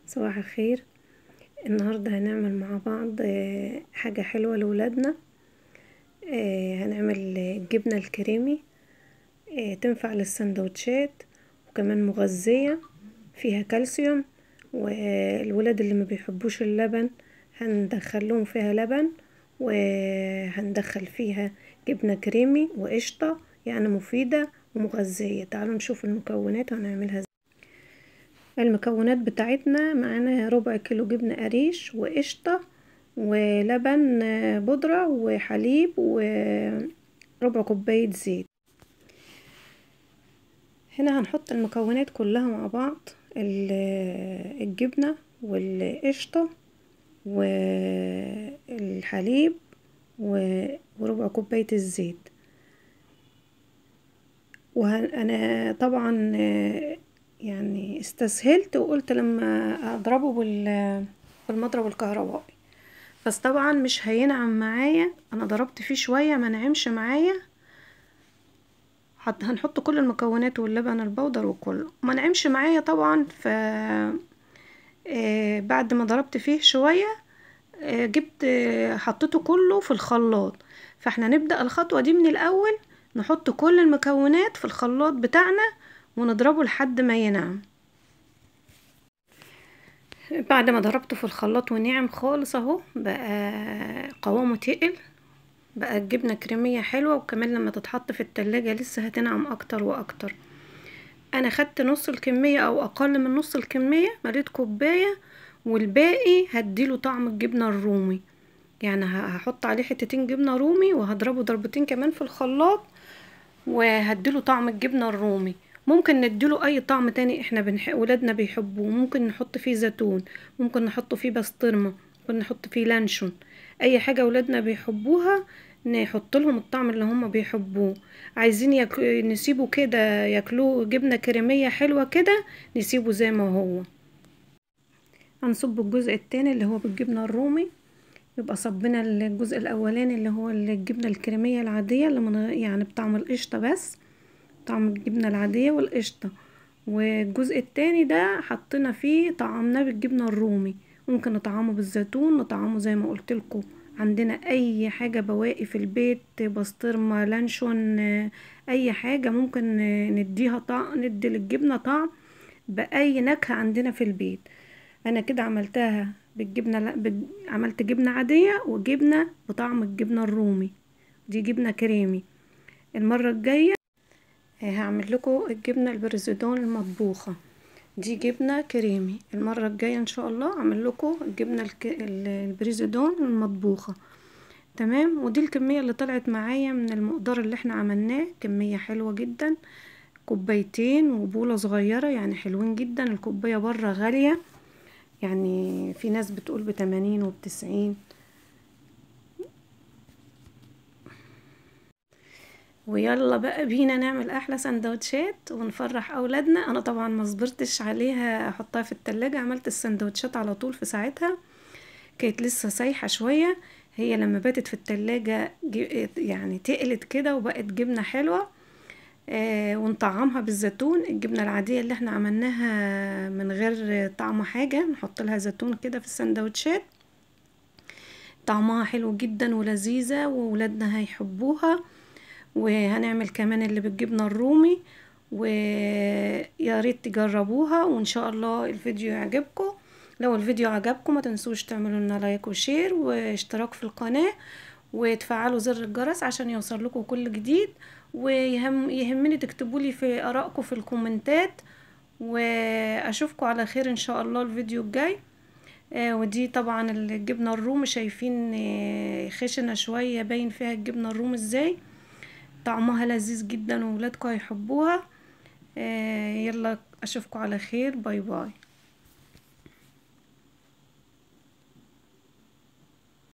صباح الخير. النهاردة هنعمل مع بعض حاجة حلوة لولادنا. هنعمل الجبنة الكريمي. تنفع للسندوتشات وكمان مغذية، فيها كالسيوم، والولاد اللي ما بيحبوش اللبن هندخلهم فيها لبن، وهندخل فيها جبنة كريمي وقشطة، يعني مفيدة ومغذية. تعالوا نشوف المكونات وهنعملها ازاي. المكونات بتاعتنا معانا ربع كيلو جبنة قريش وقشطة ولبن بودرة وحليب وربع كوباية زيت. هنا هنحط المكونات كلها مع بعض، الجبنة والقشطة والحليب وربع كوباية الزيت. وانا طبعا يعني استسهلت وقلت لما اضربه بالمضرب الكهربائي، بس طبعا مش هينعم معايا. انا ضربت فيه شوية ما نعمش معايا. هنحط كل المكونات واللبن البودر وكله ما نعمش معايا طبعا. بعد ما ضربت فيه شوية جبت حطيته كله في الخلاط. فاحنا نبدأ الخطوة دي من الاول، نحط كل المكونات في الخلاط بتاعنا ونضربه لحد ما ينعم. بعد ما ضربته في الخلاط ونعم خالص اهو، بقى قوامه تقل، بقى الجبنة كريمية حلوة، وكمان لما تتحط في التلاجة لسه هتنعم اكتر واكتر. انا خدت نص الكمية او اقل من نص الكمية، مليت كوباية، والباقي هديله طعم الجبنة الرومي. يعني هحط عليه حتتين جبنة رومي وهضربه ضربتين كمان في الخلاط وهديله طعم الجبنة الرومي. ممكن نديله اي طعم تاني احنا ولادنا بيحبوه. ممكن نحط فيه زيتون، ممكن نحط فيه بسطرمة، ممكن نحط فيه لانشون. اي حاجة ولادنا بيحبوها نحط لهم الطعم اللي هم بيحبوه. عايزين نسيبه كده ياكلوه جبنة كريمية حلوة كده، نسيبه زي ما هو. هنصب الجزء التاني اللي هو بالجبنة الرومي. يبقى صبنا الجزء الاولاني اللي هو الجبنة الكريمية العادية اللي من يعني بطعم القشطة، بس طعم الجبنة العادية والقشطة. والجزء التاني ده حطينا فيه طعمناه بالجبنة الرومي. ممكن نطعمه بالزيتون، نطعمه زي ما قلت لكم. عندنا اي حاجة بواقي في البيت، بسطرمة، لانشون، اي حاجة ممكن نديها طعم، ندي للجبنة طعم باي نكهة عندنا في البيت. انا كده عملتها بالجبنة، عملت جبنة عادية وجبنة بطعم الجبنة الرومي، دي جبنة كريمي. المرة الجاية هعمل لكم الجبنة البريزيدون المطبوخة، دي جبنة كريمي. المرة الجاية ان شاء الله اعمل لكم الجبنة البريزيدون المطبوخة. تمام. ودي الكمية اللي طلعت معايا من المقدار اللي احنا عملناه، كمية حلوة جدا. كوبايتين وبولة صغيرة، يعني حلوين جدا. الكوباية بره غالية، يعني في ناس بتقول ب80 وب90. ويلا بقى بينا نعمل احلى سندوتشات ونفرح اولادنا. انا طبعا ما صبرتش عليها احطها في التلاجة، عملت السندوتشات على طول في ساعتها. كانت لسه سايحة شوية، هي لما باتت في التلاجة يعني تقلت كده وبقت جبنة حلوة. ونطعمها بالزيتون. الجبنة العادية اللي احنا عملناها من غير طعم حاجة، نحط لها زيتون كده في السندوتشات، طعمها حلو جدا ولذيذة وولادنا هيحبوها. وهنعمل كمان اللي بالجبنة الرومي، ويا ريت تجربوها وان شاء الله الفيديو يعجبكم. لو الفيديو عجبكم ما تنسوش تعملوا لنا لايك وشير واشتراك في القناة، وتفعلوا زر الجرس عشان يوصل لكم كل جديد. يهمني تكتبوا لي في ارائكم في الكومنتات، واشوفكم على خير ان شاء الله الفيديو الجاي. ودي طبعا الجبنة الرومي، شايفين خشنة شوية باين فيها الجبنة الرومي ازاي. طعمها لذيذ جدا وولادكم هيحبوها. يلا اشوفكم على خير، باي باي.